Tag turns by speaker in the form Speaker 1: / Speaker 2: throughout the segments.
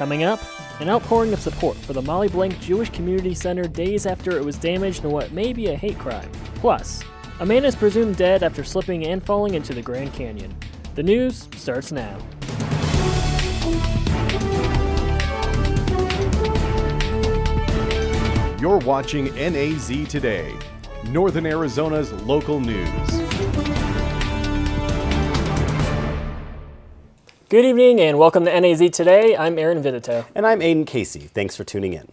Speaker 1: Coming up, an outpouring of support for the Molly Blank Jewish Community Center days after it was damaged in what may be a hate crime. Plus, a man is presumed dead after slipping and falling into the Grand Canyon. The news starts now.
Speaker 2: You're watching NAZ Today, Northern Arizona's local news.
Speaker 1: Good evening and welcome to NAZ Today. I'm Aaron Vidito.
Speaker 3: And I'm Aiden Casey. Thanks for tuning in.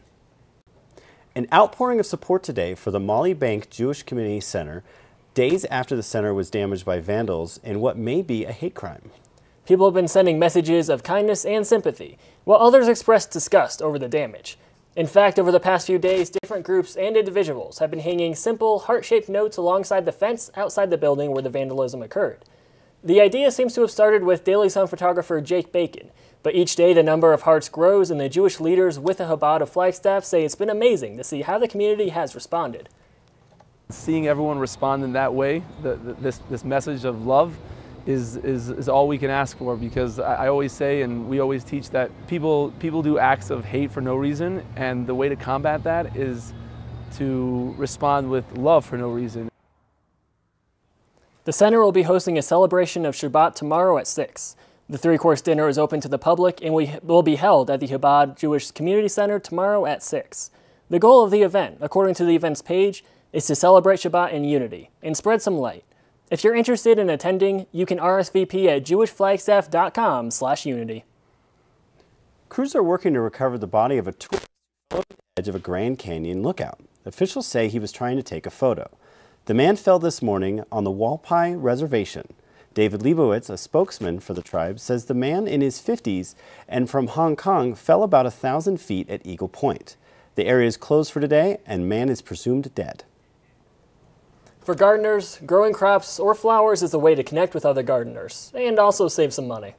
Speaker 3: An outpouring of support today for the Molly Blank Jewish Community Center days after the center was damaged by vandals in what may be a hate crime.
Speaker 1: People have been sending messages of kindness and sympathy, while others expressed disgust over the damage. In fact, over the past few days, different groups and individuals have been hanging simple, heart-shaped notes alongside the fence outside the building where the vandalism occurred. The idea seems to have started with Daily Sun photographer Jake Bacon, but each day the number of hearts grows and the Jewish leaders with the Chabad of Flagstaff say it's been amazing to see how the community has responded.
Speaker 4: Seeing everyone respond in that way, this message of love, is all we can ask for, because I always say, and we always teach, that people do acts of hate for no reason, and the way to combat that is to respond with love for no reason.
Speaker 1: The center will be hosting a celebration of Shabbat tomorrow at 6. The three-course dinner is open to the public and will be held at the Chabad Jewish Community Center tomorrow at 6. The goal of the event, according to the events page, is to celebrate Shabbat in unity and spread some light. If you're interested in attending, you can RSVP at jewishflagstaff.com/unity.
Speaker 3: Crews are working to recover the body of a tourist on the edge of a Grand Canyon lookout. Officials say he was trying to take a photo. The man fell this morning on the Walpi Reservation. David Leibowitz, a spokesman for the tribe, says the man in his 50s and from Hong Kong fell about 1,000 feet at Eagle Point. The area is closed for today and man is presumed dead.
Speaker 1: For gardeners, growing crops or flowers is a way to connect with other gardeners and also save some money.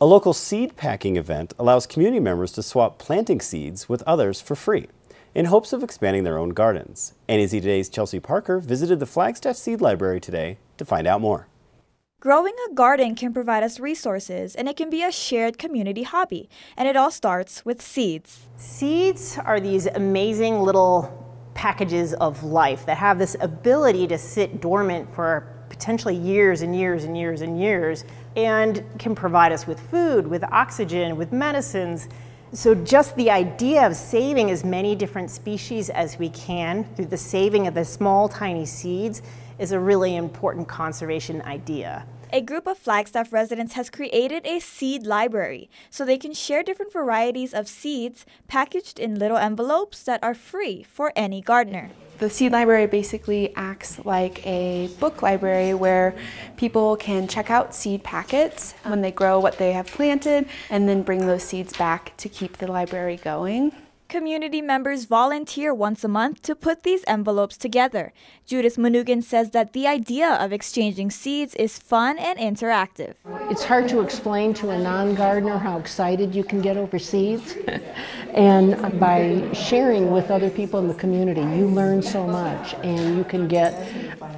Speaker 3: A local seed packing event allows community members to swap planting seeds with others for free in hopes of expanding their own gardens. NAZ Today's Chelsea Parker visited the Flagstaff Seed Library today to find out more.
Speaker 5: Growing a garden can provide us resources, and it can be a shared community hobby, and it all starts with seeds.
Speaker 6: Seeds are these amazing little packages of life that have this ability to sit dormant for potentially years and years and years and years, and can provide us with food, with oxygen, with medicines. So just the idea of saving as many different species as we can through the saving of the small tiny seeds is a really important conservation idea.
Speaker 5: A group of Flagstaff residents has created a seed library so they can share different varieties of seeds packaged in little envelopes that are free for any gardener.
Speaker 7: The seed library basically acts like a book library where people can check out seed packets when they grow what they have planted and then bring those seeds back to keep the library going.
Speaker 5: Community members volunteer once a month to put these envelopes together. Judith Manugan says that the idea of exchanging seeds is fun and interactive.
Speaker 8: It's hard to explain to a non-gardener how excited you can get over seeds. And by sharing with other people in the community, you learn so much, and you can get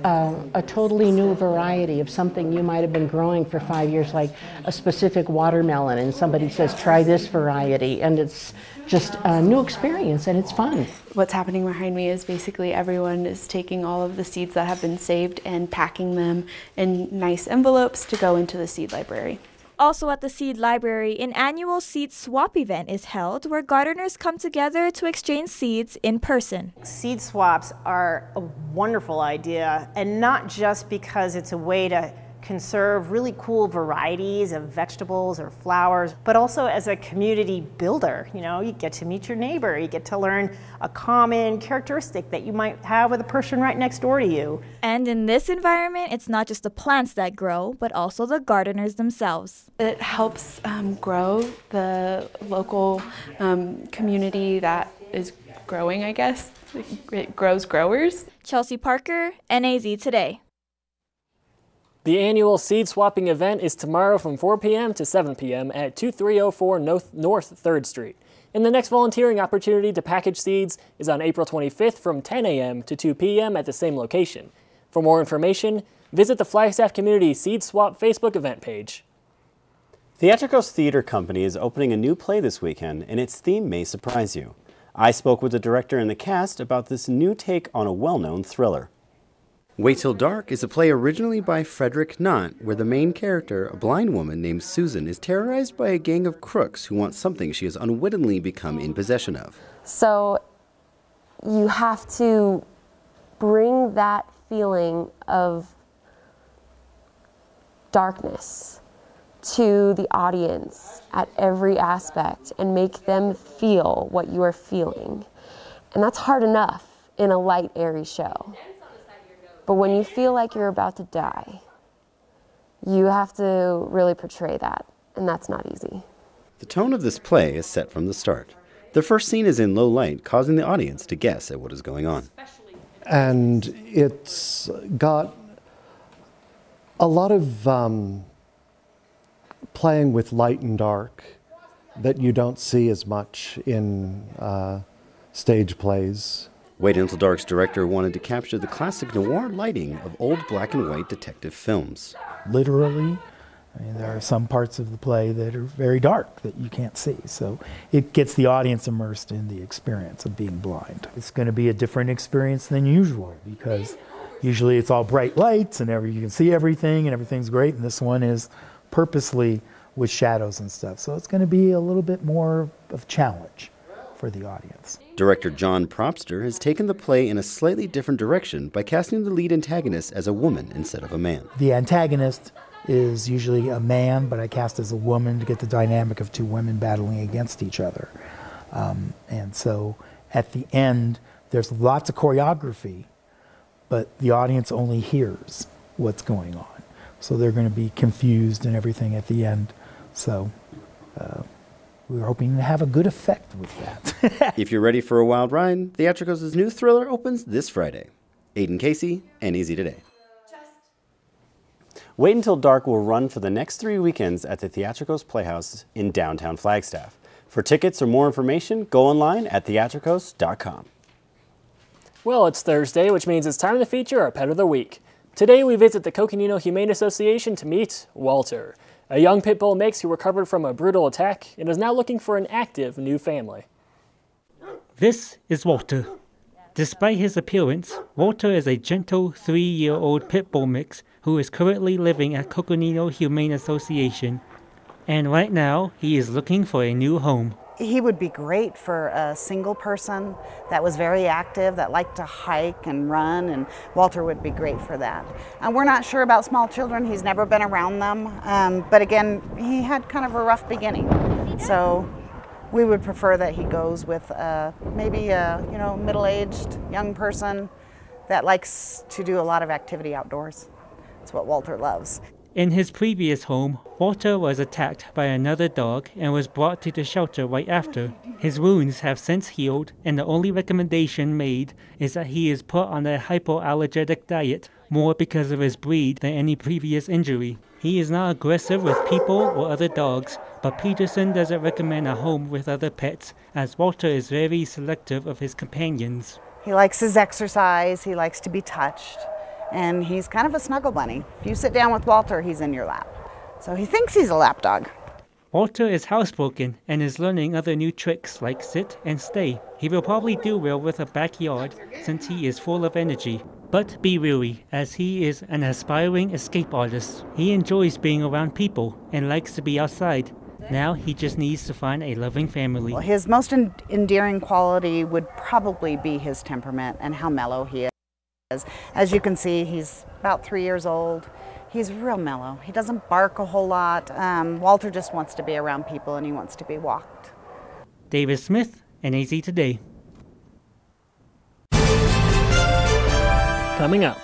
Speaker 8: a totally new variety of something you might have been growing for 5 years, like a specific watermelon, and somebody says, try this variety, and it's just a new experience, and it's fun.
Speaker 7: What's happening behind me is basically everyone is taking all of the seeds that have been saved and packing them in nice envelopes to go into the seed library.
Speaker 5: Also at the Seed Library, an annual seed swap event is held where gardeners come together to exchange seeds in person.
Speaker 6: Seed swaps are a wonderful idea, and not just because it's a way to conserve really cool varieties of vegetables or flowers, but also as a community builder. You know, you get to meet your neighbor, you get to learn a common characteristic that you might have with a person right next door to you.
Speaker 5: And in this environment, it's not just the plants that grow, but also the gardeners themselves.
Speaker 7: It helps grow the local community that is growing, I guess. It grows growers.
Speaker 5: Chelsea Parker, NAZ Today.
Speaker 1: The annual seed swapping event is tomorrow from 4 p.m. to 7 p.m. at 2304 North 3rd Street. And the next volunteering opportunity to package seeds is on April 25th from 10 a.m. to 2 p.m. at the same location. For more information, visit the Flagstaff Community Seed Swap Facebook event page.
Speaker 3: Theatricos Theater Company is opening a new play this weekend, and its theme may surprise you. I spoke with the director and the cast about this new take on a well-known thriller. Wait Till Dark is a play originally by Frederick Knott, where the main character, a blind woman named Susan, is terrorized by a gang of crooks who want something she has unwittingly become in possession of.
Speaker 9: So you have to bring that feeling of darkness to the audience at every aspect and make them feel what you are feeling. And that's hard enough in a light, airy show. But when you feel like you're about to die, you have to really portray that, and that's not easy.
Speaker 3: The tone of this play is set from the start. The first scene is in low light, causing the audience to guess at what is going on.
Speaker 10: And it's got a lot of playing with light and dark that you don't see as much in stage plays.
Speaker 3: Wait Until Dark's director wanted to capture the classic noir lighting of old black and white detective films.
Speaker 11: Literally, I mean, there are some parts of the play that are very dark that you can't see. So it gets the audience immersed in the experience of being blind. It's going to be a different experience than usual because usually it's all bright lights and you can see everything and everything's great. And this one is purposely with shadows and stuff. So it's going to be a little bit more of a challenge for the audience.
Speaker 3: Director John Propster has taken the play in a slightly different direction by casting the lead antagonist as a woman instead of a man.
Speaker 11: The antagonist is usually a man, but I cast as a woman to get the dynamic of two women battling against each other. And so at the end, there's lots of choreography, but the audience only hears what's going on. So they're going to be confused and everything at the end. So we're hoping to have a good effect with that.
Speaker 3: If you're ready for a wild ride, Theatricos' new thriller opens this Friday. Aiden Casey, NAZ Today. Wait Until Dark will run for the next 3 weekends at the Theatricos Playhouse in downtown Flagstaff. For tickets or more information, go online at theatricos.com.
Speaker 1: Well, it's Thursday, which means it's time to feature our Pet of the Week. Today we visit the Coconino Humane Association to meet Walter, a young pit bull mix who recovered from a brutal attack and is now looking for an active new family.
Speaker 12: This is Walter. Despite his appearance, Walter is a gentle 3-year-old pit bull mix who is currently living at Coconino Humane Association. And right now, he is looking for a new home.
Speaker 13: He would be great for a single person that was very active, that liked to hike and run, and Walter would be great for that. We're not sure about small children. He's never been around them, but again, he had kind of a rough beginning. So we would prefer that he goes with maybe a middle-aged young person that likes to do a lot of activity outdoors. That's what Walter loves.
Speaker 12: In his previous home, Walter was attacked by another dog and was brought to the shelter right after. His wounds have since healed, and the only recommendation made is that he is put on a hypoallergenic diet, more because of his breed than any previous injury. He is not aggressive with people or other dogs, but Peterson doesn't recommend a home with other pets, as Walter is very selective of his companions.
Speaker 13: He likes his exercise, he likes to be touched. And he's kind of a snuggle bunny. If you sit down with Walter, he's in your lap. So he thinks he's a lap dog.
Speaker 12: Walter is housebroken and is learning other new tricks like sit and stay. He will probably do well with a backyard since he is full of energy. But be wary, as he is an aspiring escape artist. He enjoys being around people and likes to be outside. Now he just needs to find a loving family.
Speaker 13: Well, his most endearing quality would probably be his temperament and how mellow he is. As you can see, he's about 3 years old. He's real mellow. He doesn't bark a whole lot. Walter just wants to be around people and he wants to be walked.
Speaker 12: David Smith, NAZ Today.
Speaker 1: Coming up,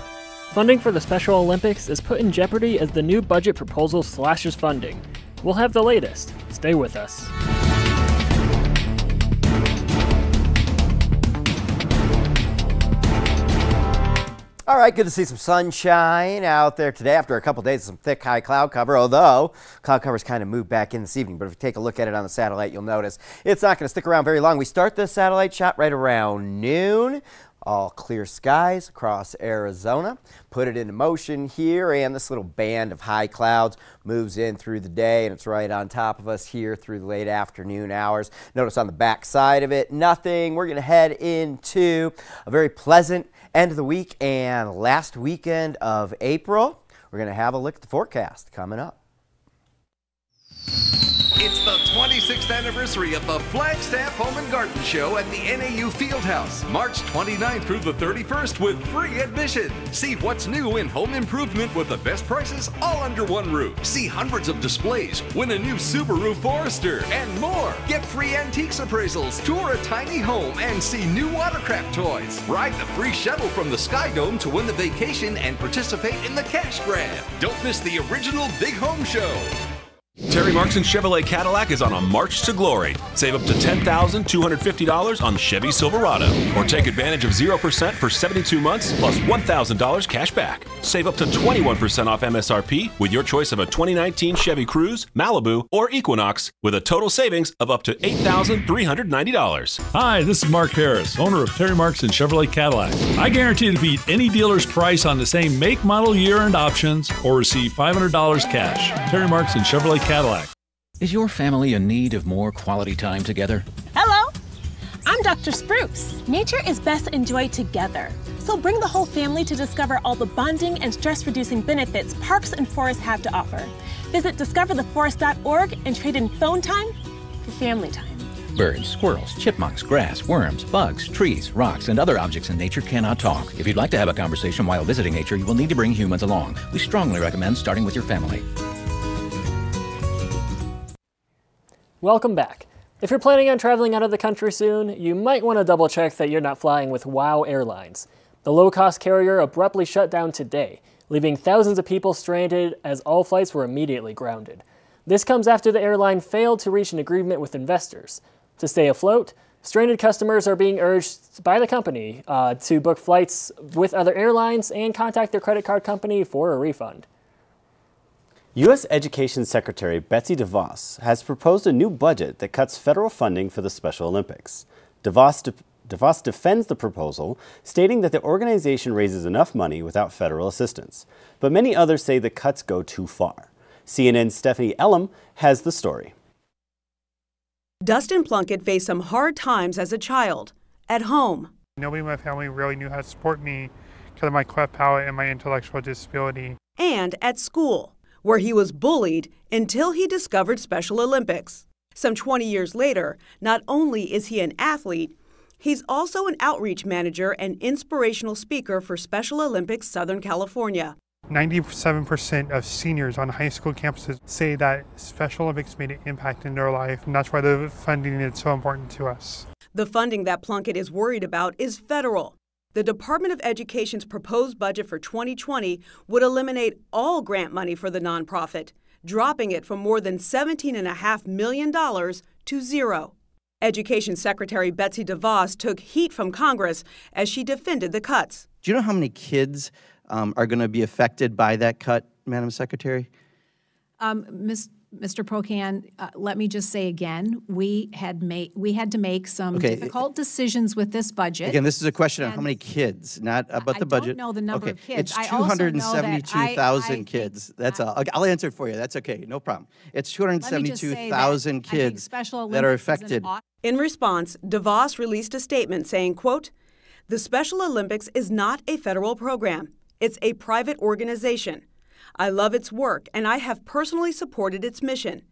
Speaker 1: funding for the Special Olympics is put in jeopardy as the new budget proposal slashes funding. We'll have the latest. Stay with us.
Speaker 14: All right, good to see some sunshine out there today after a couple days of some thick high cloud cover, although cloud cover's kind of moved back in this evening. But if you take a look at it on the satellite, you'll notice it's not going to stick around very long. We start this satellite shot right around noon. all clear skies across Arizona. Put it into motion here, and this little band of high clouds moves in through the day, and it's right on top of us here through the late afternoon hours. Notice on the back side of it, nothing. We're going to head into a very pleasant end of the week and last weekend of April. We're going to have a look at the forecast coming up.
Speaker 15: It's the 26th anniversary of the Flagstaff Home and Garden Show at the NAU Fieldhouse, March 29th through the 31st with free admission. See what's new in home improvement with the best prices all under one roof. See hundreds of displays, win a new Subaru Forester, and more. Get free antiques appraisals, tour a tiny home, and see new watercraft toys. Ride the free shuttle from the Sky Dome to win the vacation and participate in the cash grab. Don't miss the original Big Home Show.
Speaker 16: Terry Markson Chevrolet Cadillac is on a march to glory. Save up to $10,250 on Chevy Silverado. Or take advantage of 0% for 72 months plus $1,000 cash back. Save up to 21% off MSRP with your choice of a 2019 Chevy Cruze, Malibu, or Equinox with a total savings of up to $8,390.
Speaker 17: Hi, this is Mark Harris, owner of Terry Markson Chevrolet Cadillac. I guarantee to beat any dealer's price on the same make, model, year, and options or receive $500 cash. Terry Markson Chevrolet Cadillac.
Speaker 18: Is your family in need of more quality time together?
Speaker 19: Hello, I'm Dr. Spruce. Nature is best enjoyed together. So bring the whole family to discover all the bonding and stress-reducing benefits parks and forests have to offer. Visit discovertheforest.org and trade in phone time for family time.
Speaker 18: Birds, squirrels, chipmunks, grass, worms, bugs, trees, rocks, and other objects in nature cannot talk. If you'd like to have a conversation while visiting nature, you will need to bring humans along. We strongly recommend starting with your family.
Speaker 1: Welcome back. If you're planning on traveling out of the country soon, you might want to double check that you're not flying with WOW Airlines. The low-cost carrier abruptly shut down today, leaving thousands of people stranded as all flights were immediately grounded. This comes after the airline failed to reach an agreement with investors. To stay afloat, stranded customers are being urged by the company to book flights with other airlines and contact their credit card company for a refund.
Speaker 3: U.S. Education Secretary Betsy DeVos has proposed a new budget that cuts federal funding for the Special Olympics. DeVos defends the proposal, stating that the organization raises enough money without federal assistance. But many others say the cuts go too far. CNN's Stephanie Elam has the story.
Speaker 20: Dustin Plunkett faced some hard times as a child, at home.
Speaker 21: Nobody in my family really knew how to support me because of my cleft palate and my intellectual disability.
Speaker 20: And at school, where he was bullied until he discovered Special Olympics. Some 20 years later, not only is he an athlete, he's also an outreach manager and inspirational speaker for Special Olympics Southern California.
Speaker 21: 97% of seniors on high school campuses say that Special Olympics made an impact in their life, and that's why the funding is so important to us.
Speaker 20: The funding that Plunkett is worried about is federal. The Department of Education's proposed budget for 2020 would eliminate all grant money for the nonprofit, dropping it from more than $17.5 million to zero. Education Secretary Betsy DeVos took heat from Congress as she defended the cuts.
Speaker 22: Do you know how many kids are going to be affected by that cut, Madam Secretary?
Speaker 23: Mr. Pocan, let me just say again, we had to make some difficult decisions with this budget.
Speaker 22: Again, this is a question of how many kids, not about the budget.
Speaker 23: I don't know the number of kids.
Speaker 22: It's 272,000 kids. That's all. I'll answer it for you. That's okay. No problem. It's 272,000 kids that are affected.
Speaker 20: In response, DeVos released a statement saying, quote, "The Special Olympics is not a federal program. It's a private organization. I love its work, and I have personally supported its mission.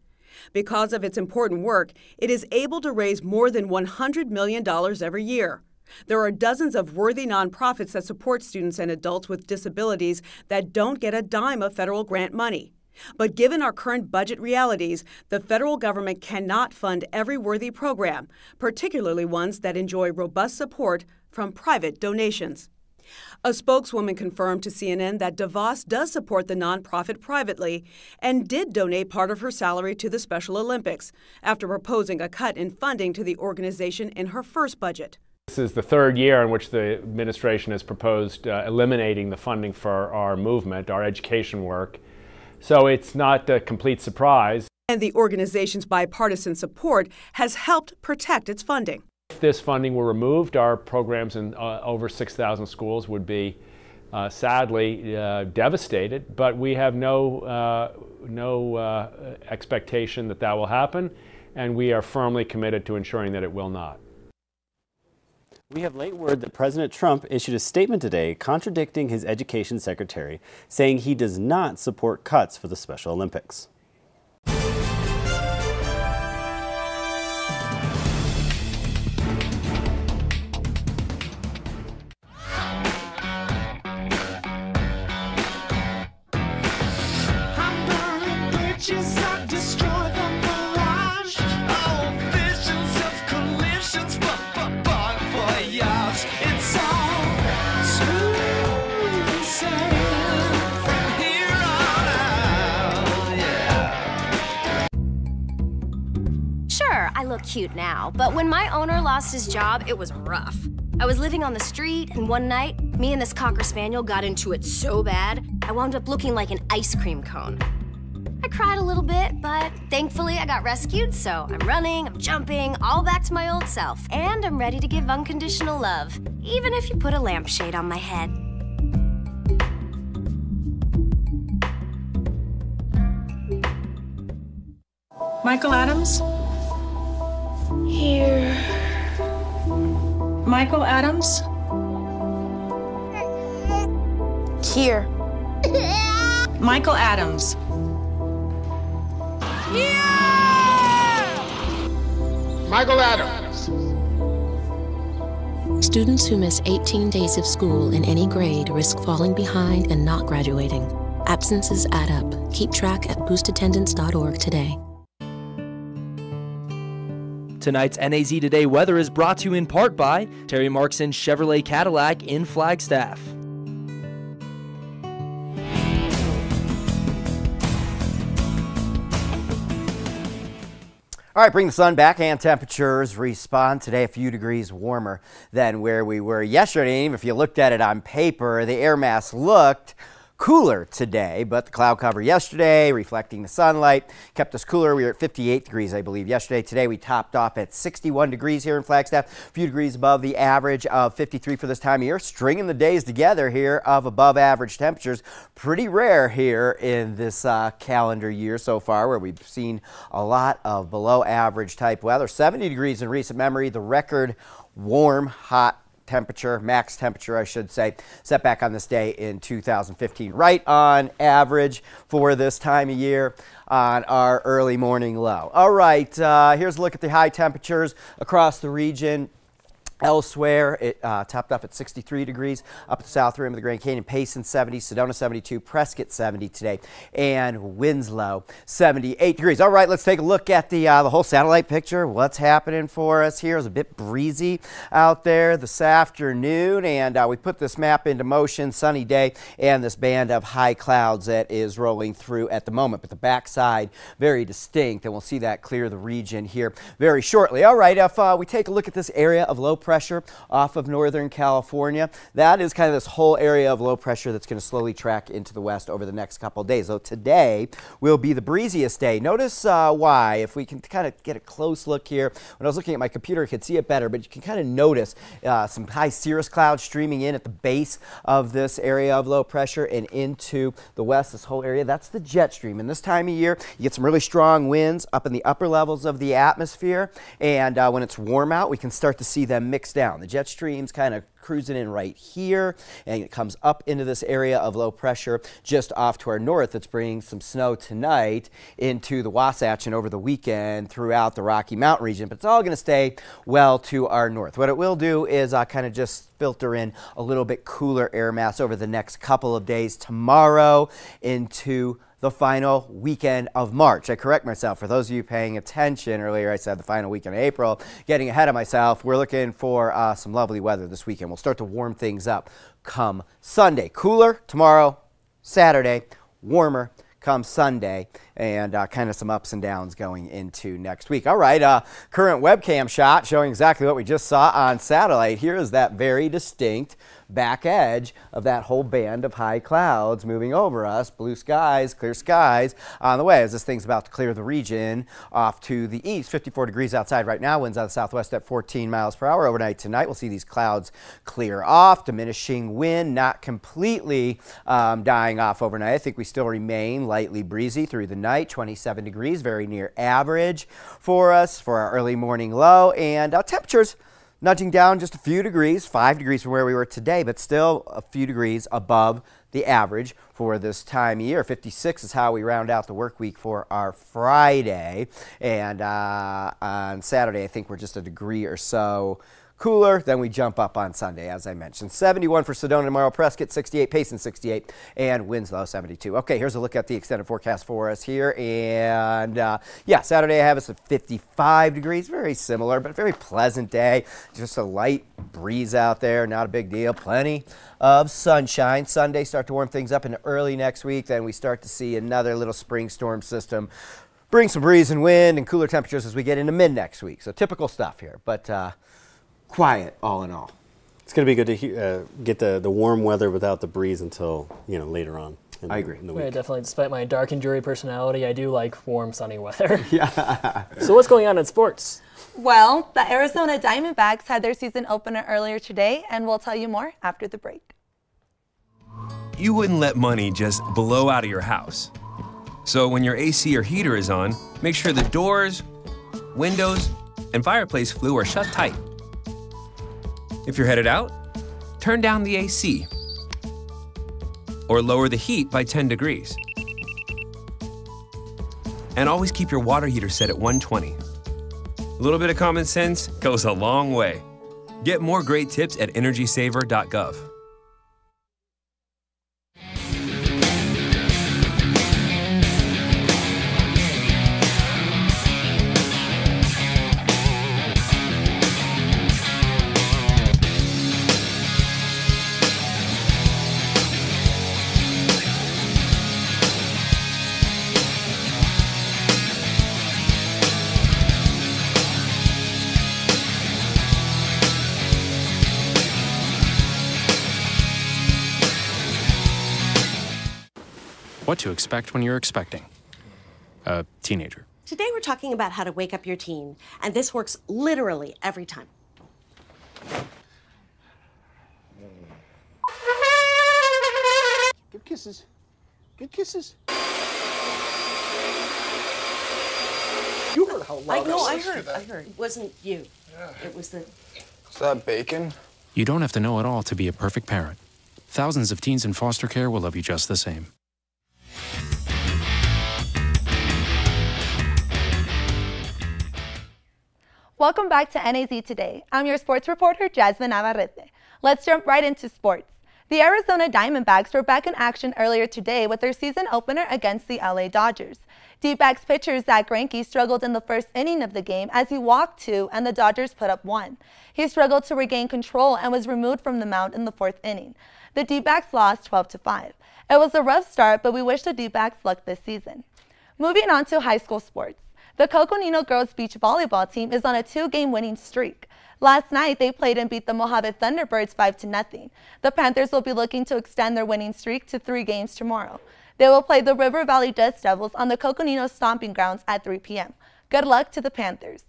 Speaker 20: Because of its important work, it is able to raise more than $100 million every year. There are dozens of worthy nonprofits that support students and adults with disabilities that don't get a dime of federal grant money. But given our current budget realities, the federal government cannot fund every worthy program, particularly ones that enjoy robust support from private donations." A spokeswoman confirmed to CNN that DeVos does support the nonprofit privately and did donate part of her salary to the Special Olympics after proposing a cut in funding to the organization in her first budget.
Speaker 24: This is the third year in which the administration has proposed eliminating the funding for our movement, our education work. So it's not a complete surprise.
Speaker 20: And the organization's bipartisan support has helped protect its funding.
Speaker 24: If this funding were removed, our programs in over 6,000 schools would be sadly devastated, but we have no expectation that that will happen, and we are firmly committed to ensuring that it will not.
Speaker 3: We have late word that President Trump issued a statement today contradicting his education secretary, saying he does not support cuts for the Special Olympics.
Speaker 2: I look cute now, but when my owner lost his job, it was rough. I was living on the street, and one night, me and this Cocker Spaniel got into it so bad, I wound up looking like an ice cream cone. I cried a little bit, but thankfully I got rescued, so I'm running, I'm jumping, all back to my old self, and I'm ready to give unconditional love, even if you put a lampshade on my head.
Speaker 23: Michael Adams?
Speaker 2: Here.
Speaker 23: Michael Adams?
Speaker 2: Here.
Speaker 23: Michael Adams.
Speaker 4: Michael Adams.
Speaker 6: Students who miss 18 days of school in any grade risk falling behind and not graduating. Absences add up. Keep track at boostattendance.org today.
Speaker 8: Tonight's NAZ Today weather is brought to you in part by Terry Markson Chevrolet Cadillac in Flagstaff.
Speaker 14: All right, bring the sun back and temperatures respond today a few degrees warmer than where we were yesterday. Even if you looked at it on paper, the air mass looked cooler today, but the cloud cover yesterday reflecting the sunlight kept us cooler. We were at 58 degrees, I believe, yesterday. Today we topped off at 61 degrees here in Flagstaff, a few degrees above the average of 53 for this time of year. Stringing the days together here of above average temperatures. Pretty rare here in this calendar year so far, where we've seen a lot of below average type weather. 70 degrees in recent memory, the record warm, hot temperature, max temperature, I should say, set back on this day in 2015, right on average for this time of year on our early morning low. All right, here's a look at the high temperatures across the region. Elsewhere, it topped off at 63 degrees up at the south rim of the Grand Canyon. Payson 70, Sedona 72, Prescott 70 today, and Winslow 78 degrees. All right, let's take a look at the whole satellite picture. What's happening for us here? It's a bit breezy out there this afternoon, and we put this map into motion. Sunny day and this band of high clouds that is rolling through at the moment, but the backside very distinct, and we'll see that clear the region here very shortly. All right, if we take a look at this area of low pressure off of Northern California, that is kind of this whole area of low pressure that's going to slowly track into the west over the next couple of days. So today will be the breeziest day. Notice why, if we can kind of get a close look here. When I was looking at my computer, I could see it better, but you can kind of notice some high cirrus clouds streaming in at the base of this area of low pressure and into the west, this whole area. That's the jet stream. And this time of year, you get some really strong winds up in the upper levels of the atmosphere, and when it's warm out, we can start to see them mix down. The jet stream's kind of cruising in right here, and it comes up into this area of low pressure just off to our north. It's bringing some snow tonight into the Wasatch and over the weekend throughout the Rocky Mountain region, but it's all going to stay well to our north. What it will do is kind of just filter in a little bit cooler air mass over the next couple of days tomorrow into the final weekend of March. I correct myself. For those of you paying attention, earlier I said the final weekend of April. Getting ahead of myself, we're looking for some lovely weather this weekend. We'll start to warm things up come Sunday. Cooler tomorrow, Saturday, warmer come Sunday, and kind of some ups and downs going into next week. All right, current webcam shot showing exactly what we just saw on satellite. Here is that very distinct back edge of that whole band of high clouds moving over us. Blue skies, clear skies on the way as this thing's about to clear the region off to the east. 54 degrees outside right now, winds out of the southwest at 14 miles per hour. Overnight tonight, we'll see these clouds clear off, diminishing wind, not completely dying off overnight. I think we still remain lightly breezy through the night, 27 degrees, very near average for us for our early morning low, and temperatures nudging down just a few degrees, 5 degrees from where we were today, but still a few degrees above the average for this time of year. 56 is how we round out the work week for our Friday, and on Saturday I think we're just a degree or so cooler. Then we jump up on Sunday, as I mentioned. 71 for Sedona tomorrow, Prescott 68, Payson 68, and Winslow 72. Okay, here's a look at the extended forecast for us here. And yeah, Saturday I have us at 55 degrees, very similar, but a very pleasant day. Just a light breeze out there, not a big deal. Plenty of sunshine. Sunday start to warm things up into early next week. Then we start to see another little spring storm system bring some breeze and wind and cooler temperatures as we get into mid next week. So typical stuff here, but quiet all in all.
Speaker 3: It's going to be good to get the warm weather without the breeze until later on.
Speaker 14: I agree.
Speaker 1: Yeah, definitely. Despite my dark and dreary personality, I do like warm, sunny weather.
Speaker 14: Yeah.
Speaker 1: So what's going on in sports?
Speaker 5: Well, the Arizona Diamondbacks had their season opener earlier today, and we'll tell you more after the break.
Speaker 7: You wouldn't let money just blow out of your house. So when your AC or heater is on, make sure the doors, windows, and fireplace flue are shut tight. If you're headed out, turn down the AC or lower the heat by 10 degrees. And always keep your water heater set at 120. A little bit of common sense goes a long way. Get more great tips at energysaver.gov.
Speaker 9: What to expect when you're expecting a teenager.
Speaker 10: Today we're talking about how to wake up your teen, and this works literally every time.
Speaker 4: Good kisses. Good kisses. You heard how loud
Speaker 10: I heard. It wasn't you. Yeah. It was the...
Speaker 9: Is that bacon? You don't have to know it all to be a perfect parent. Thousands of teens in foster care will love you just the same.
Speaker 5: Welcome back to NAZ Today. I'm your sports reporter, Jasmine Navarrete. Let's jump right into sports. The Arizona Diamondbacks were back in action earlier today with their season opener against the LA Dodgers. D-backs pitcher Zach Greinke struggled in the first inning of the game as he walked 2 and the Dodgers put up 1. He struggled to regain control and was removed from the mound in the 4th inning. The D-backs lost 12-5. It was a rough start, but we wish the D-backs luck this season. Moving on to high school sports. The Coconino girls beach volleyball team is on a 2-game winning streak. Last night, they played and beat the Mojave Thunderbirds 5-0. The Panthers will be looking to extend their winning streak to 3 games tomorrow. They will play the River Valley Dust Devils on the Coconino Stomping Grounds at 3 p.m. Good luck to the Panthers.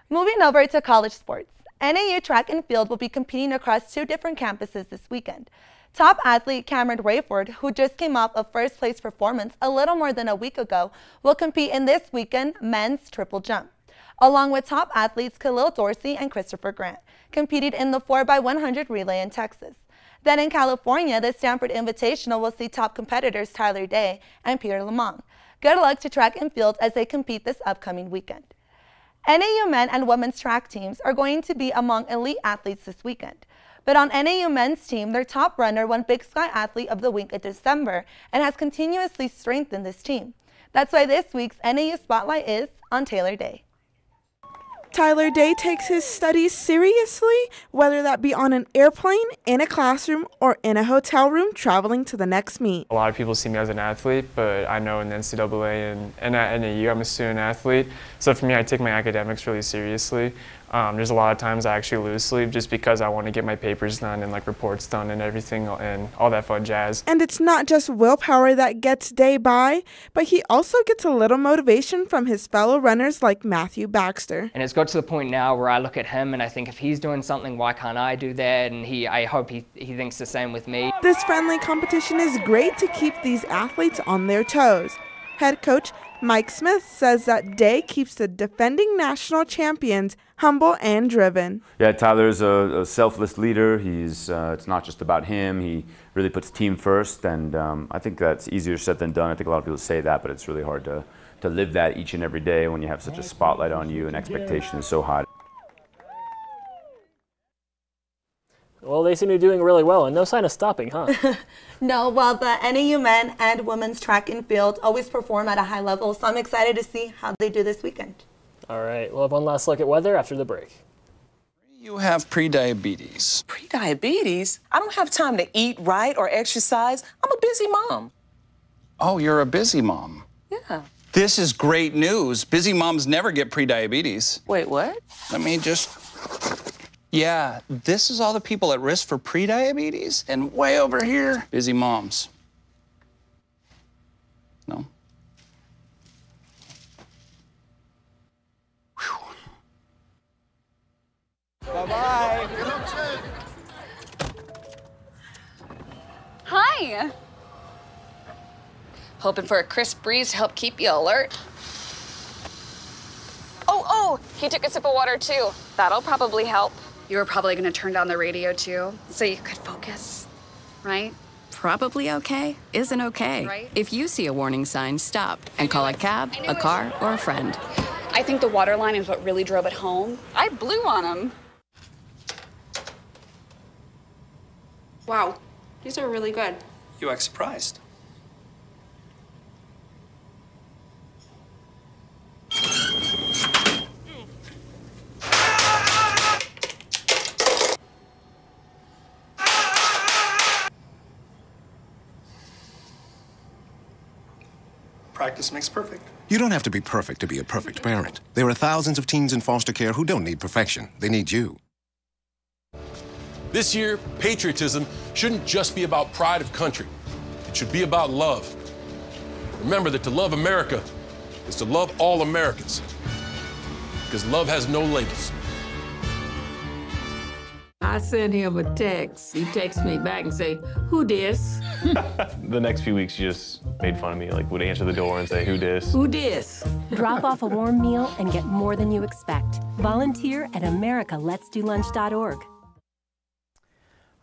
Speaker 5: Moving over to college sports. NAU track and field will be competing across 2 different campuses this weekend. Top athlete Cameron Rayford, who just came off a first-place performance a little more than a week ago, will compete in this weekend men's triple jump, along with top athletes Khalil Dorsey and Christopher Grant, competed in the 4x100 relay in Texas. Then in California, the Stanford Invitational will see top competitors Tyler Day and Peter Lamont. Good luck to track and field as they compete this upcoming weekend. NAU men and women's track teams are going to be among elite athletes this weekend. But on NAU men's team, their top runner won Big Sky Athlete of the Week in December and has continuously strengthened this team. That's why this week's NAU Spotlight is on Taylor Day.
Speaker 25: Tyler Day takes his studies seriously, whether that be on an airplane, in a classroom, or in a hotel room traveling to the next meet.
Speaker 26: A lot of people see me as an athlete, but I know in the NCAA and at NAU I'm a student athlete. So for me, I take my academics really seriously. There's a lot of times I actually lose sleep just because I want to get my papers done and like reports done and everything and all that fun jazz.
Speaker 25: And it's not just willpower that gets Day by, but he also gets a little motivation from his fellow runners like Matthew Baxter.
Speaker 11: And it's got to the point now where I look at him and I think if he's doing something, why can't I do that? And I hope he thinks the same with me.
Speaker 25: This friendly competition is great to keep these athletes on their toes. Head coach Mike Smith says that Day keeps the defending national champions humble and driven.
Speaker 12: Yeah, Tyler's a selfless leader. It's not just about him. He really puts team first, and I think that's easier said than done. I think a lot of people say that, but it's really hard to live that each and every day when you have such a spotlight on you and expectation is so high.
Speaker 1: Well, they seem to be doing really well, and no sign of stopping, huh?
Speaker 5: No, well, the NAU men and women's track and field always perform at a high level, so I'm excited to see how they do this weekend. All
Speaker 1: right, we'll have one last look at weather after the break.
Speaker 13: You have prediabetes.
Speaker 15: Prediabetes? I don't have time to eat right or exercise. I'm a busy mom.
Speaker 13: Oh, you're a busy mom.
Speaker 15: Yeah.
Speaker 13: This is great news. Busy moms never get prediabetes.
Speaker 15: Wait, what?
Speaker 13: Let me just... Yeah, this is all the people at risk for prediabetes, and way over here, busy moms. No?
Speaker 15: Bye-bye.
Speaker 16: Hi. Hoping for a crisp breeze to help keep you alert. Oh, he took a sip of water too. That'll probably help. You were probably gonna turn down the radio too, so you could focus, right?
Speaker 17: Probably okay isn't okay.
Speaker 16: Right?
Speaker 17: If you see a warning sign, stop and call a cab, a car, or a friend.
Speaker 16: I think the water line is what really drove it home. I blew on him.
Speaker 27: Wow, these are really good.
Speaker 13: You act surprised.
Speaker 28: Practice makes perfect.
Speaker 29: You don't have to be perfect to be a perfect parent. There are thousands of teens in foster care who don't need perfection. They need you.
Speaker 30: This year, patriotism shouldn't just be about pride of country. It should be about love. Remember that to love America is to love all Americans. Because love has no labels.
Speaker 31: I sent him a text. He texts me back and say, "Who dis?"
Speaker 24: The next few weeks, you just made fun of me, like would answer the door and say, "Who dis?"
Speaker 31: Who dis?
Speaker 32: Drop off a warm meal and get more than you expect. Volunteer at americaletsdolunch.org.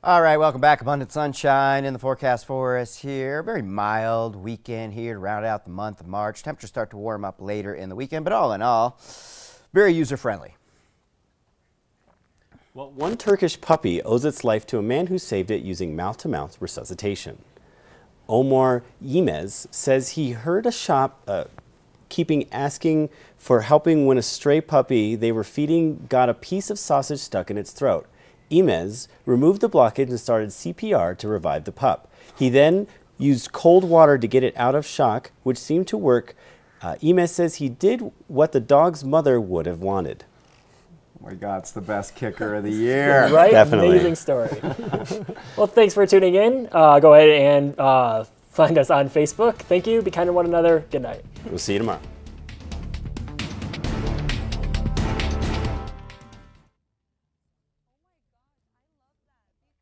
Speaker 14: All right, welcome back. Abundant sunshine in the forecast for us here. Very mild weekend here to round out the month of March. Temperatures start to warm up later in the weekend, but all in all, very user-friendly.
Speaker 3: Well, one Turkish puppy owes its life to a man who saved it using mouth-to-mouth resuscitation. Omar Yemez says he heard a shop asking for helping when a stray puppy they were feeding got a piece of sausage stuck in its throat. Yemez removed the blockage and started CPR to revive the pup. He then used cold water to get it out of shock, which seemed to work. Yemez says he did what the dog's mother would have wanted.
Speaker 14: Oh my God, it's the best kicker of the year.
Speaker 1: Right?
Speaker 3: Definitely.
Speaker 1: Amazing story. Well, thanks for tuning in. Go ahead and find us on Facebook. Thank you. Be kind to one another. Good night.
Speaker 3: We'll see you tomorrow.